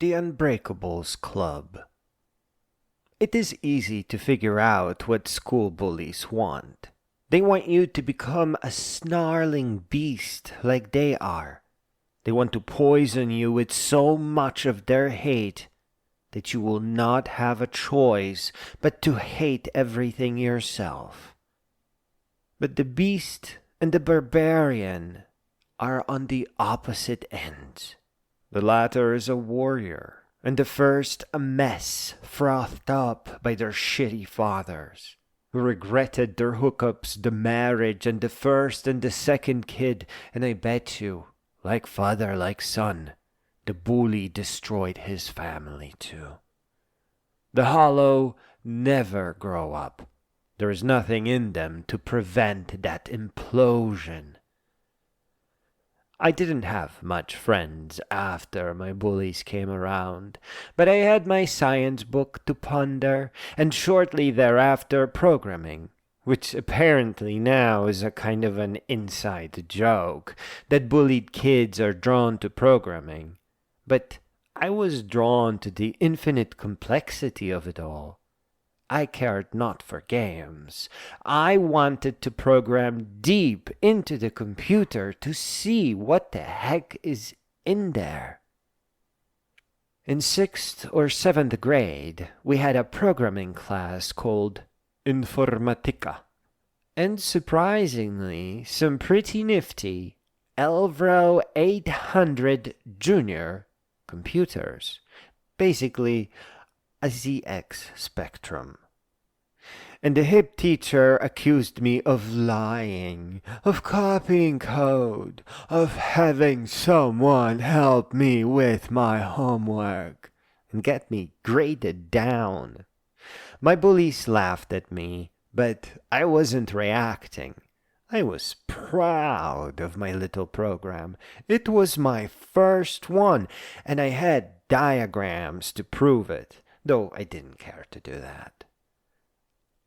The Unbreakables Club. It is easy to figure out what school bullies want. They want you to become a snarling beast like they are. They want to poison you with so much of their hate that you will not have a choice but to hate everything yourself. But the beast and the barbarian are on the opposite ends. The latter is a warrior, and the first a mess frothed up by their shitty fathers, who regretted their hookups, the marriage, and the first and the second kid, and I bet you, like father, like son, the bully destroyed his family too. The hollow never grow up. There is nothing in them to prevent that implosion. I didn't have much friends after my bullies came around, but I had my science book to ponder, and shortly thereafter programming, which apparently now is a kind of an inside joke, that bullied kids are drawn to programming. But I was drawn to the infinite complexity of it all. I cared not for games. I wanted to program deep into the computer to see what the heck is in there. In 6th or 7th grade, we had a programming class called Informatica. And surprisingly, some pretty nifty Elvro 800 Junior computers. Basically, a ZX Spectrum. And the hip teacher accused me of lying, of copying code, of having someone help me with my homework, and get me graded down. My bullies laughed at me, but I wasn't reacting. I was proud of my little program. It was my first one, and I had diagrams to prove it, though I didn't care to do that.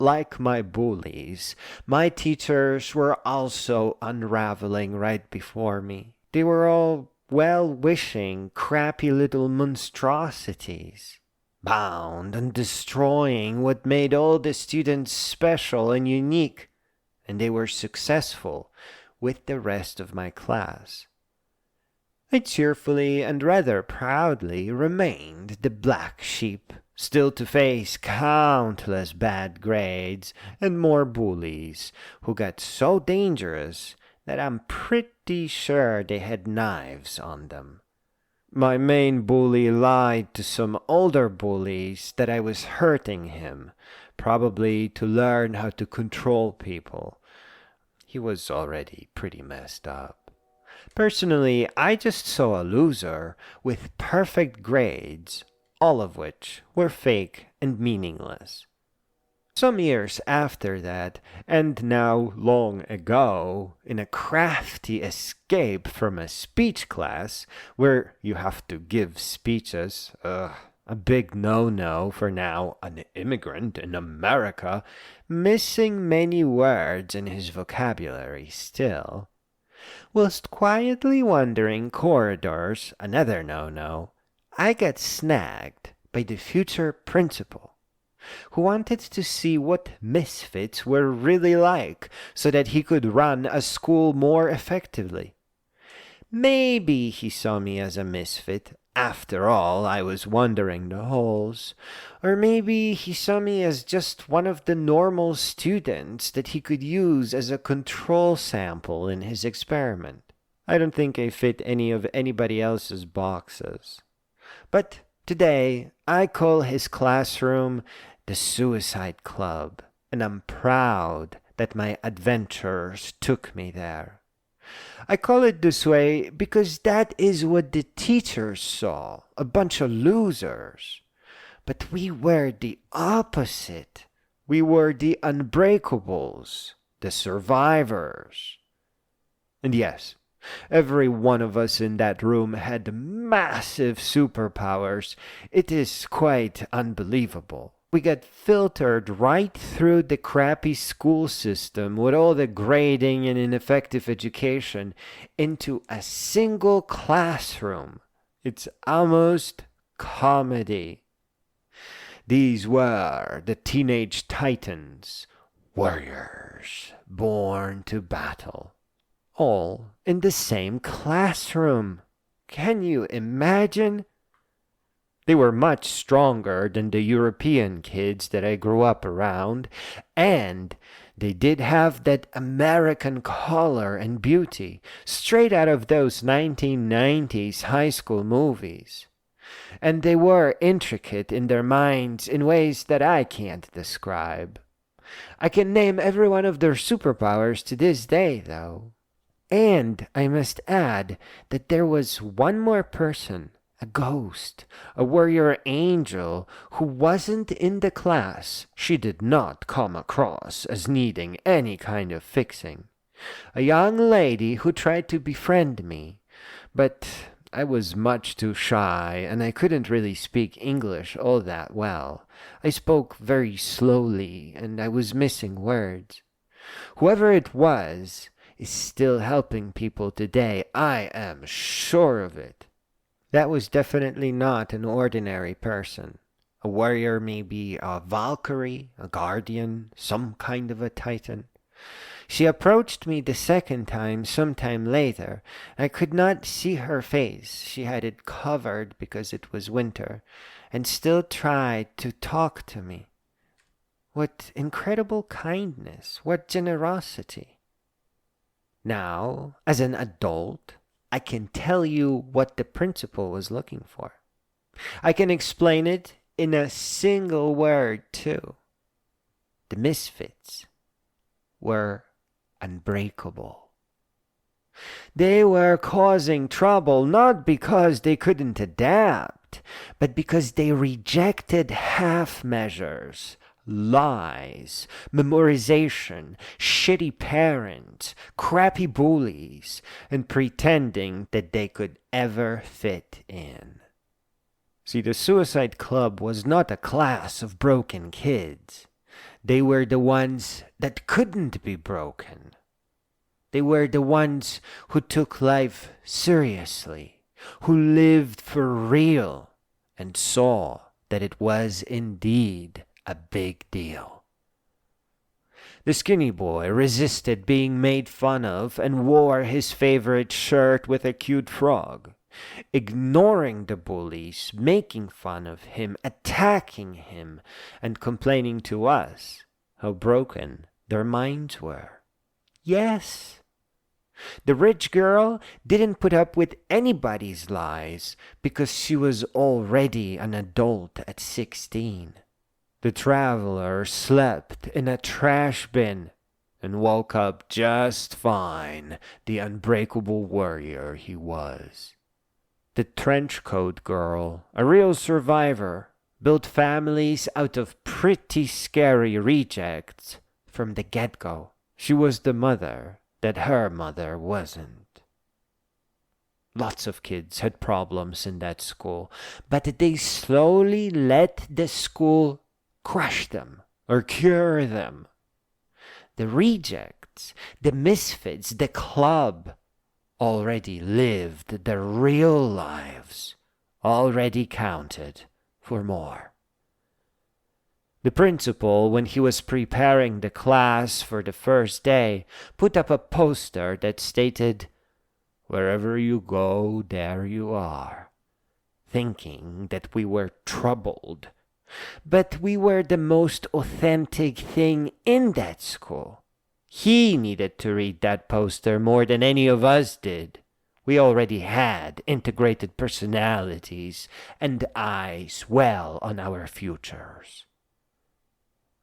Like my bullies, my teachers were also unraveling right before me. They were all well-wishing, crappy little monstrosities, bound and destroying what made all the students special and unique, and they were successful with the rest of my class. I cheerfully and rather proudly remained the black sheep, still to face countless bad grades and more bullies who got so dangerous that I'm pretty sure they had knives on them. My main bully lied to some older bullies that I was hurting him, probably to learn how to control people. He was already pretty messed up. Personally, I just saw a loser with perfect grades, all of which were fake and meaningless. Some years after that, and now long ago, in a crafty escape from a speech class, where you have to give speeches, a big no-no for now an immigrant in America, missing many words in his vocabulary still. Whilst quietly wandering corridors, another no-no, I got snagged by the future principal, who wanted to see what misfits were really like so that he could run a school more effectively. Maybe he saw me as a misfit. After all, I was wandering the halls. Or maybe he saw me as just one of the normal students that he could use as a control sample in his experiment. I don't think I fit any of anybody else's boxes. But today, I call his classroom the Suicide Club, and I'm proud that my adventures took me there. I call it this way because that is what the teachers saw, a bunch of losers. But we were the opposite. We were the unbreakables, the survivors. And yes, every one of us in that room had massive superpowers. It is quite unbelievable. We got filtered right through the crappy school system with all the grading and ineffective education into a single classroom. It's almost comedy. These were the teenage titans, warriors born to battle, all in the same classroom. Can you imagine? They were much stronger than the European kids that I grew up around, and they did have that American color and beauty straight out of those 1990s high school movies. And they were intricate in their minds in ways that I can't describe. I can name every one of their superpowers to this day, though. And I must add that there was one more person, a ghost, a warrior angel, who wasn't in the class. She did not come across as needing any kind of fixing. A young lady who tried to befriend me, but I was much too shy and I couldn't really speak English all that well. I spoke very slowly and I was missing words. Whoever it was is still helping people today. I am sure of it. That was definitely not an ordinary person. A warrior, maybe a Valkyrie, a guardian, some kind of a titan. She approached me the second time sometime later. I could not see her face. She had it covered because it was winter, and still tried to talk to me. What incredible kindness, what generosity. Now, as an adult, I can tell you what the principal was looking for. I can explain it in a single word, too. The misfits were unbreakable. They were causing trouble not because they couldn't adapt, but because they rejected half measures, lies, memorization, shitty parents, crappy bullies, and pretending that they could ever fit in. See, the Suicide Club was not a class of broken kids. They were the ones that couldn't be broken. They were the ones who took life seriously, who lived for real, and saw that it was indeed a big deal. The skinny boy resisted being made fun of and wore his favorite shirt with a cute frog, ignoring the bullies, making fun of him, attacking him, and complaining to us how broken their minds were. Yes, the rich girl didn't put up with anybody's lies because she was already an adult at 16. The traveler slept in a trash bin and woke up just fine, the unbreakable warrior he was. The trenchcoat girl, a real survivor, built families out of pretty scary rejects from the get-go. She was the mother that her mother wasn't. Lots of kids had problems in that school, but they slowly let the school crush them or cure them. The rejects, the misfits, the club already lived their real lives, already counted for more. The principal, when he was preparing the class for the first day, put up a poster that stated, "Wherever you go, there you are," thinking that we were troubled. But we were the most authentic thing in that school. He needed to read that poster more than any of us did. We already had integrated personalities and eyes well on our futures.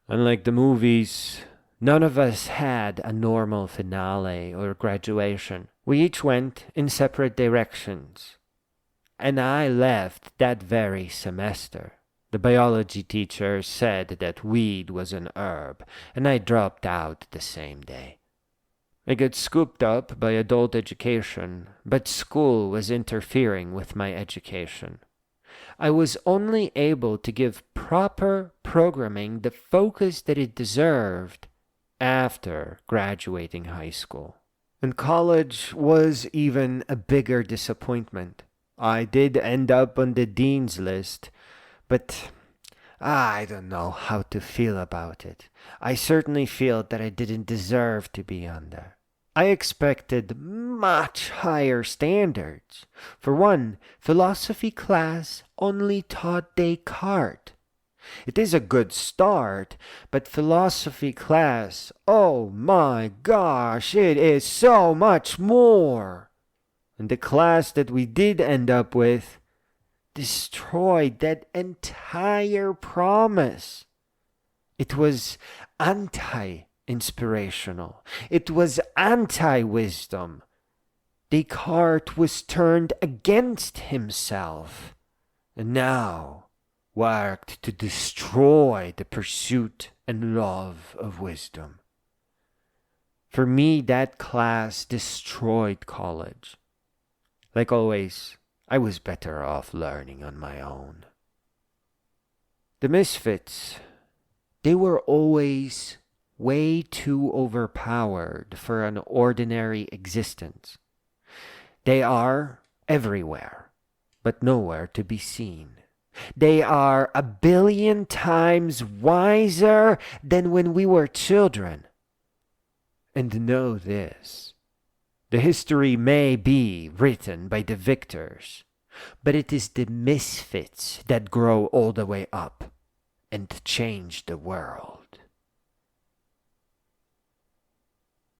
Unlike the movies, none of us had a normal finale or graduation. We each went in separate directions. And I left that very semester. The biology teacher said that weed was an herb, and I dropped out the same day. I got scooped up by adult education, but school was interfering with my education. I was only able to give proper programming the focus that it deserved after graduating high school. And college was even a bigger disappointment. I did end up on the dean's list, but I don't know how to feel about it. I certainly feel that I didn't deserve to be on there. I expected much higher standards. For one, philosophy class only taught Descartes. It is a good start, but philosophy class, oh my gosh, it is so much more. And the class that we did end up with destroyed that entire promise. It was anti-inspirational. It was anti-wisdom. Descartes was turned against himself, and now worked to destroy the pursuit and love of wisdom. For me, that class destroyed college. Like always, I was better off learning on my own. The misfits, they were always way too overpowered for an ordinary existence. They are everywhere, but nowhere to be seen. They are 1,000,000,000 times wiser than when we were children. And know this, the history may be written by the victors, but it is the misfits that grow all the way up and change the world.